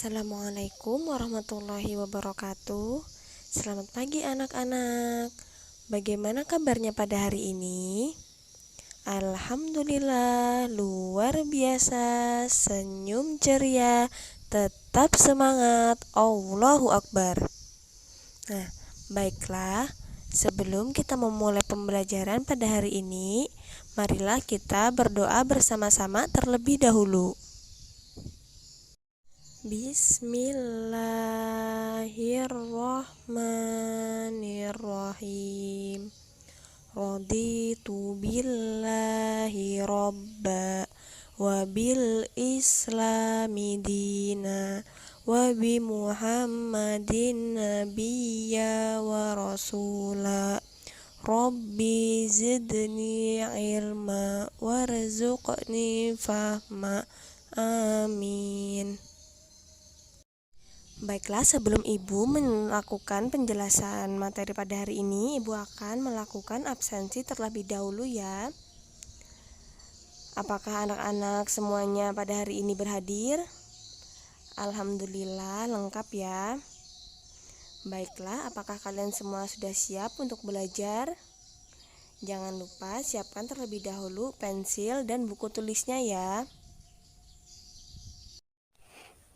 Assalamualaikum warahmatullahi wabarakatuh. Selamat pagi anak-anak. Bagaimana kabarnya pada hari ini? Alhamdulillah, luar biasa, senyum ceria, tetap semangat, Allahu Akbar. Nah, baiklah, sebelum kita memulai pembelajaran pada hari ini, marilah kita berdoa bersama-sama terlebih dahulu. Bismillahirrahmanirrahim. Raditu billahi robba wa bil islami dina wa bi muhammadin nabiyya wa rasula. Rabbi zidni ilma warzuqni fahma. Amin. Baiklah, sebelum Ibu melakukan penjelasan materi pada hari ini, Ibu akan melakukan absensi terlebih dahulu ya. Apakah anak-anak semuanya pada hari ini berhadir? Alhamdulillah, lengkap ya. Baiklah, apakah kalian semua sudah siap untuk belajar? Jangan lupa siapkan terlebih dahulu pensil dan buku tulisnya ya.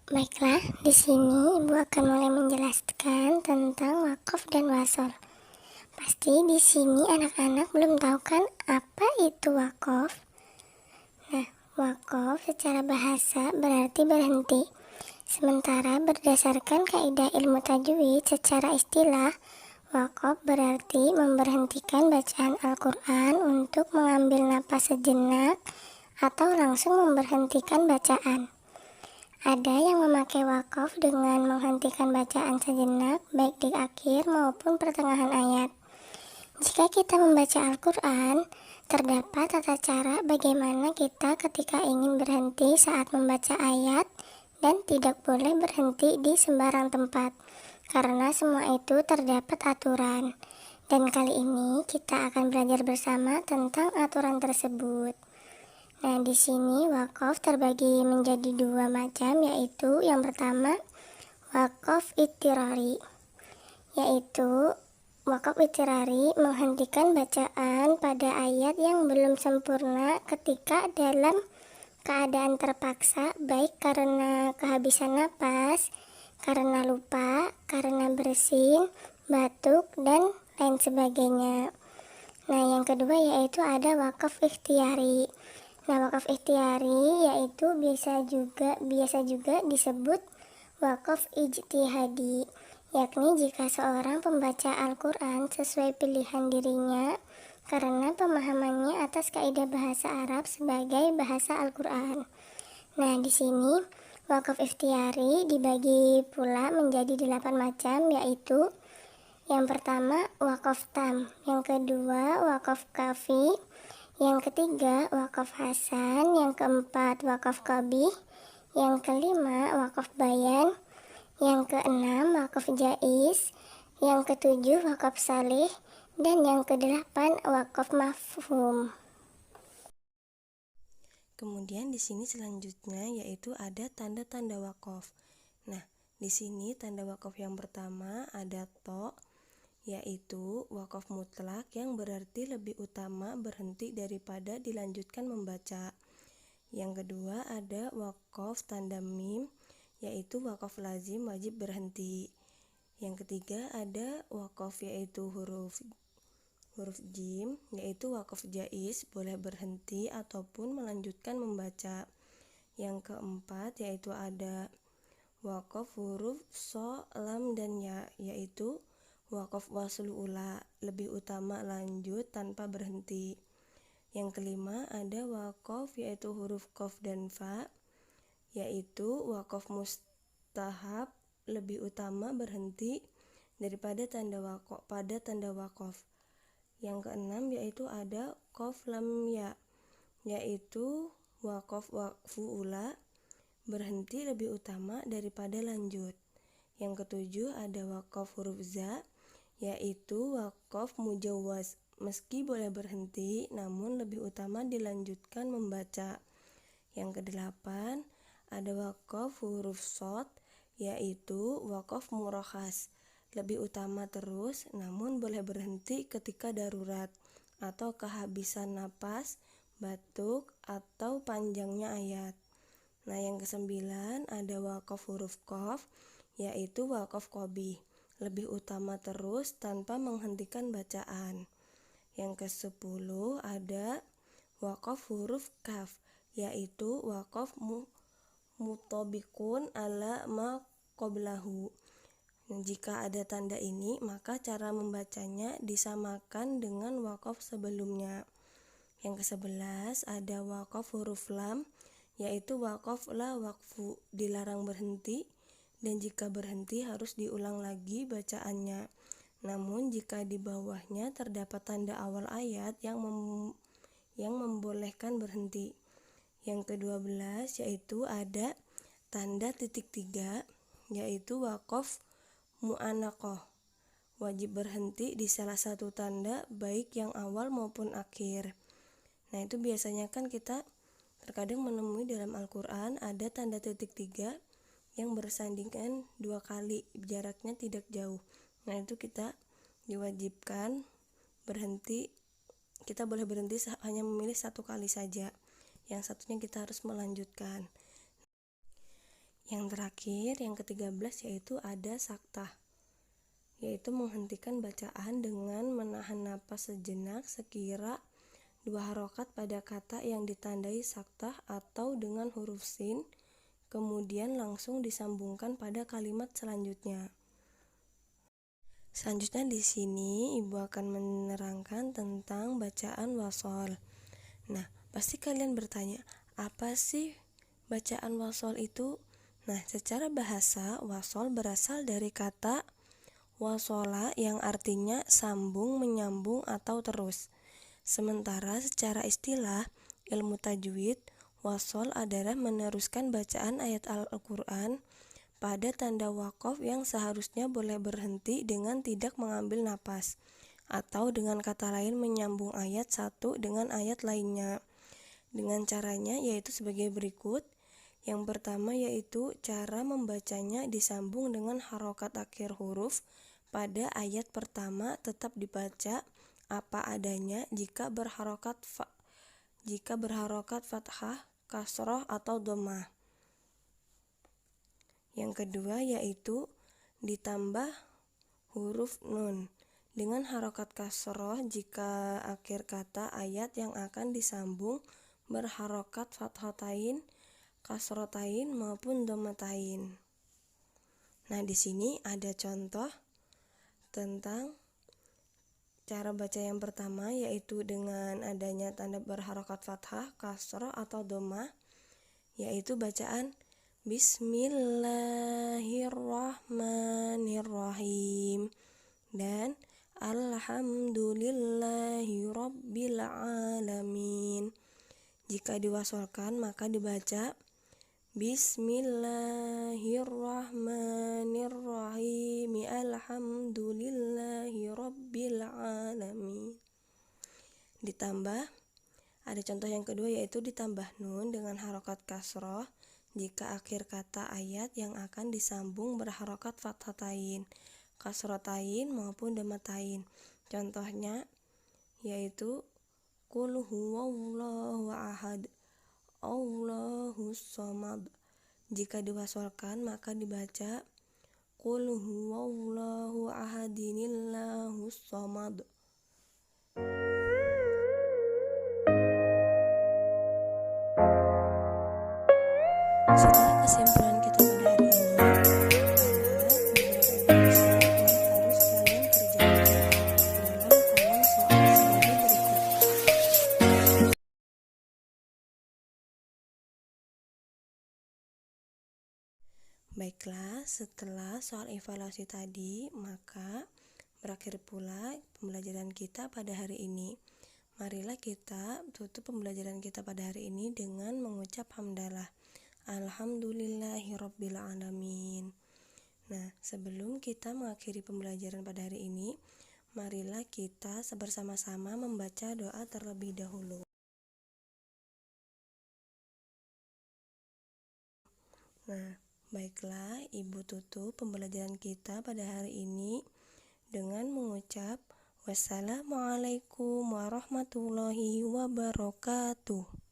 Baiklah, di sini Ibu akan mulai menjelaskan tentang wakaf dan wasol. Pasti di sini anak-anak belum tahu kan apa itu wakaf? Nah, wakaf secara bahasa berarti berhenti. Sementara berdasarkan kaidah ilmu tajwid secara istilah, wakaf berarti memberhentikan bacaan Al-Quran untuk mengambil napas sejenak atau langsung memberhentikan bacaan. Ada yang memakai wakaf dengan menghentikan bacaan sejenak, baik di akhir maupun pertengahan ayat. Jika kita membaca Al-Quran, terdapat tata cara bagaimana kita ketika ingin berhenti saat membaca ayat dan tidak boleh berhenti di sembarang tempat, karena semua itu terdapat aturan. Dan kali ini kita akan belajar bersama tentang aturan tersebut. Nah, di sini wakaf terbagi menjadi dua macam, yaitu yang pertama wakaf ittirari, yaitu wakaf ittirari menghentikan bacaan pada ayat yang belum sempurna ketika dalam keadaan terpaksa, baik karena kehabisan napas, karena lupa, karena bersin, batuk, dan lain sebagainya. Nah, yang kedua yaitu ada wakaf ikhtiari. Nah, wakaf ikhtiari yaitu biasa juga disebut wakaf ijtihadi, yakni jika seorang pembaca Al-Quran sesuai pilihan dirinya karena pemahamannya atas kaidah bahasa Arab sebagai bahasa Al-Quran. Nah, di sini wakaf ikhtiari dibagi pula menjadi 8 macam, yaitu yang pertama wakaf tam, yang kedua wakaf kafi, yang ketiga wakaf hasan, yang keempat wakaf qabih, yang kelima wakaf bayan, yang keenam wakaf jaiz, yang ketujuh wakaf salih, dan yang kedelapan wakaf mafhum. Kemudian di sini selanjutnya yaitu ada tanda-tanda wakaf. Nah, di sini tanda wakaf yang pertama ada to, yaitu wakaf mutlak yang berarti lebih utama berhenti daripada dilanjutkan membaca. Yang kedua ada wakaf tanda mim, yaitu wakaf lazim wajib berhenti. Yang ketiga ada wakaf yaitu huruf jim, yaitu wakaf jaiz boleh berhenti ataupun melanjutkan membaca. Yang keempat yaitu ada wakaf huruf so, lam, dan ya, yaitu wakaf waslu ula, lebih utama lanjut tanpa berhenti. Yang kelima ada wakaf yaitu huruf qaf dan fa, yaitu wakaf mustahab, lebih utama berhenti daripada pada tanda wakaf. Yang keenam yaitu ada qaf lam ya, yaitu wakaf wakfu ula, berhenti lebih utama daripada lanjut. Yang ketujuh ada wakaf huruf za, yaitu wakaf mujawaz, meski boleh berhenti namun lebih utama dilanjutkan membaca. Yang kedelapan ada wakaf huruf shad, yaitu wakaf murakhas, lebih utama terus namun boleh berhenti ketika darurat atau kehabisan napas, batuk, atau panjangnya ayat. Nah, yang kesembilan ada wakaf huruf qaf, yaitu wakaf qabih, lebih utama terus tanpa menghentikan bacaan. Yang ke-10 ada wakaf huruf kaf, yaitu wakaf mutobikun ala ma qablahu. Jika ada tanda ini, maka cara membacanya disamakan dengan wakaf sebelumnya. Yang ke-11 ada wakaf huruf lam, yaitu wakaf la wakfu, dilarang berhenti, dan jika berhenti harus diulang lagi bacaannya. Namun jika di bawahnya terdapat tanda awal ayat yang membolehkan berhenti. Yang ke-12 yaitu ada tanda titik 3, yaitu wakaf mu'anaqah, wajib berhenti di salah satu tanda baik yang awal maupun akhir. Nah, itu biasanya kan kita terkadang menemui dalam Al-Quran ada tanda titik 3 yang bersandingan 2 kali, jaraknya tidak jauh. Nah, itu kita diwajibkan berhenti, kita boleh berhenti hanya memilih 1 kali saja, yang satunya kita harus melanjutkan. Yang terakhir, yang ke-13 yaitu ada saktah, yaitu menghentikan bacaan dengan menahan napas sejenak sekira 2 harokat pada kata yang ditandai saktah atau dengan huruf sin, kemudian langsung disambungkan pada kalimat selanjutnya. Selanjutnya di sini Ibu akan menerangkan tentang bacaan wasol. Nah, pasti kalian bertanya, apa sih bacaan wasol itu? Nah, secara bahasa, wasol berasal dari kata wasola yang artinya sambung, menyambung, atau terus. Sementara secara istilah ilmu tajwid, wasol adalah meneruskan bacaan ayat Al-Quran pada tanda waqaf yang seharusnya boleh berhenti dengan tidak mengambil napas, atau dengan kata lain menyambung ayat satu dengan ayat lainnya. Dengan caranya yaitu sebagai berikut. Yang pertama yaitu cara membacanya disambung dengan harokat akhir huruf pada ayat pertama tetap dibaca apa adanya jika berharokat fathah, kasroh, atau dhammah. Yang kedua yaitu ditambah huruf nun dengan harokat kasroh jika akhir kata ayat yang akan disambung berharokat fathatain, kasrotain, maupun dhammatain. Nah, di sini ada contoh tentang cara baca yang pertama, yaitu dengan adanya tanda berharokat fathah, kasroh, atau dhammah, yaitu bacaan Bismillahirrahmanirrahim dan Alhamdulillahirabbil alamin. Jika diwasolkan maka dibaca Bismillahirrahmanirrahim Alhamdulillahirabbil alamin. Ditambah ada contoh yang kedua yaitu ditambah nun dengan harokat kasroh jika akhir kata ayat yang akan disambung berharokat fathatain, kasrotain, maupun dhammatain. Contohnya yaitu Qul huwallahu ahad, Allahus samad. Jika diwasolkan maka dibaca Qul huwallahu ahadinillahus samad. Setelah kesimpulan kita pada hari ini, ada beberapa tulisan yang harus kalian kerjakan dalam kolom soal sebagai berikut. Baiklah, setelah soal evaluasi tadi, maka berakhir pula pembelajaran kita pada hari ini. Marilah kita tutup pembelajaran kita pada hari ini dengan mengucap hamdalah. Alhamdulillahirabbil alamin. Nah, sebelum kita mengakhiri pembelajaran pada hari ini, marilah kita bersama-sama membaca doa terlebih dahulu. Nah, Baiklah, Ibu tutup pembelajaran kita pada hari ini dengan mengucap wassalamualaikum warahmatullahi wabarakatuh.